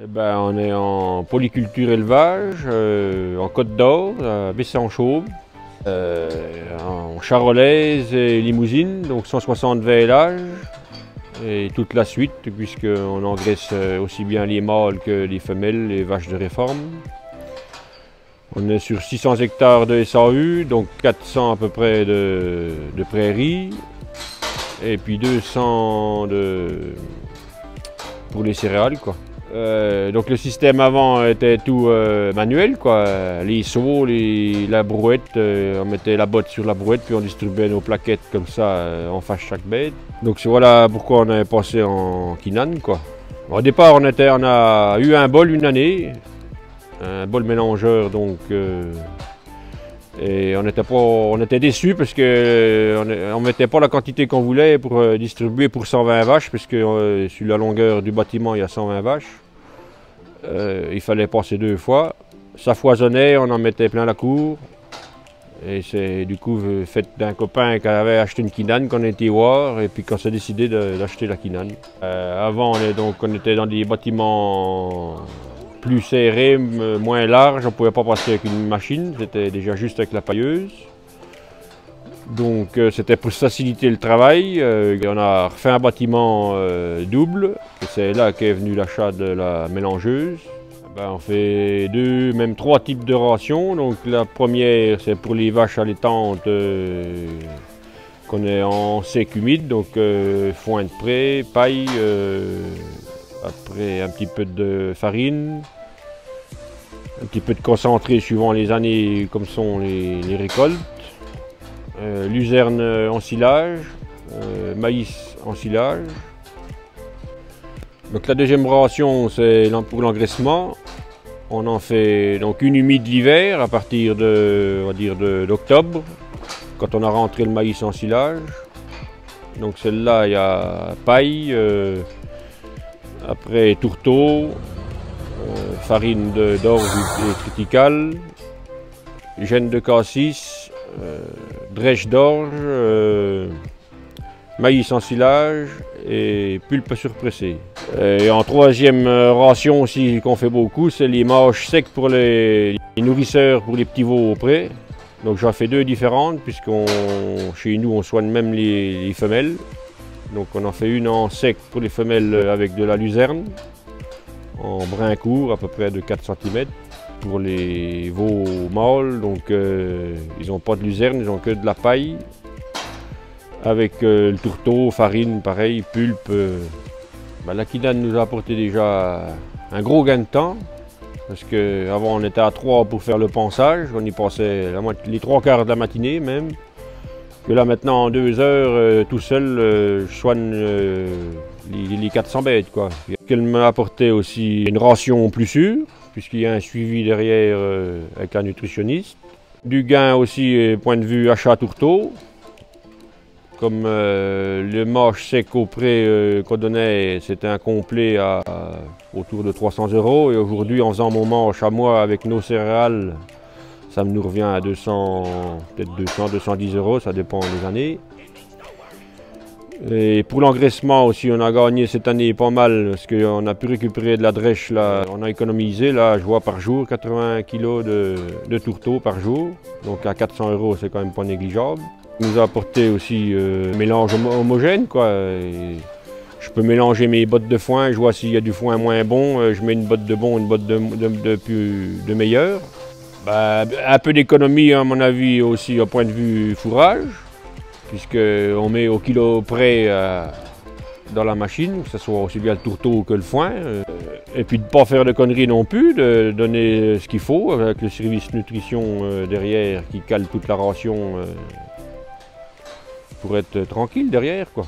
Eh ben, on est en polyculture élevage, en Côte d'Or, à Bessanchaume, en charolaise et limousine, donc 160 vélages et toute la suite, puisqu'on engraisse aussi bien les mâles que les femelles, les vaches de réforme. On est sur 600 hectares de SAU, donc 400 à peu près de prairies, et puis 200 pour les céréales, quoi. Donc le système avant était tout manuel, quoi. Les seaux, la brouette, on mettait la botte sur la brouette puis on distribuait nos plaquettes comme ça en face chaque bête. Donc voilà pourquoi on est passé en Kinan, quoi. Au départ on a eu un bol une année, un bol mélangeur donc. Et on était déçus parce qu'on ne mettait pas la quantité qu'on voulait pour distribuer pour 120 vaches, parce que sur la longueur du bâtiment il y a 120 vaches. Il fallait passer 2 fois. Ça foisonnait, on en mettait plein la cour. Et c'est du coup fait d'un copain qui avait acheté une Kinan qu'on était voir et puis qu'on s'est décidé d'acheter la Kinan. Avant on était dans des bâtiments plus serré, moins large, on ne pouvait pas passer avec une machine, c'était déjà juste avec la pailleuse. Donc c'était pour faciliter le travail. On a refait un bâtiment double, et c'est là qu'est venu l'achat de la mélangeuse. On fait 2, même 3 types de rations. Donc la première c'est pour les vaches allaitantes qu'on est en sec humide, donc foin de pré, paille, après un petit peu de farine, un petit peu de concentré suivant les années comme sont les récoltes, luzerne en silage, maïs en silage. Donc la deuxième ration c'est pour l'engraissement. On en fait donc une humide l'hiver à partir d'octobre, quand on a rentré le maïs en silage. Donc celle-là il y a paille, après tourteau, farine d'orge et triticale, gène de cassis, drèche d'orge, maïs en silage et pulpe surpressée. Et en troisième ration aussi qu'on fait beaucoup, c'est les mâches secs pour les nourrisseurs pour les petits veaux au pré. Donc j'en fais 2 différentes, chez nous on soigne même les femelles. Donc on en fait une en sec pour les femelles avec de la luzerne, en brin court à peu près de 4 cm. Pour les veaux mâles, donc ils n'ont pas de luzerne, ils n'ont que de la paille. Avec le tourteau, farine, pareil, pulpe. La Kinan nous a apporté déjà un gros gain de temps. Parce qu'avant on était à 3 pour faire le ponçage, on y passait les 3/4 de la matinée même. Que là maintenant en 2 heures, tout seul, je soigne les 400 bêtes, quoi. Elle m'a apporté aussi une ration plus sûre, puisqu'il y a un suivi derrière avec la nutritionniste. Du gain aussi point de vue achat tourteau. Comme le mâche sec au pré qu'on donnait, c'était un complet autour de 300 €. Et aujourd'hui, en faisant mon mâche à moi avec nos céréales, ça nous revient à 200, peut-être 200, 210 €, ça dépend des années. Et pour l'engraissement aussi, on a gagné cette année pas mal, parce qu'on a pu récupérer de la drèche, là, on a économisé, là, je vois par jour, 80 kg de tourteau par jour. Donc à 400 €, c'est quand même pas négligeable. Il nous a apporté aussi un mélange homogène, quoi. Et je peux mélanger mes bottes de foin, je vois s'il y a du foin moins bon, je mets une botte de bon, une botte de meilleur. Un peu d'économie à mon avis aussi au point de vue fourrage, puisqu'on met au kilo près dans la machine, que ce soit aussi bien le tourteau que le foin. Et puis de ne pas faire de conneries non plus, de donner ce qu'il faut, avec le service nutrition derrière qui cale toute la ration pour être tranquille derrière, quoi.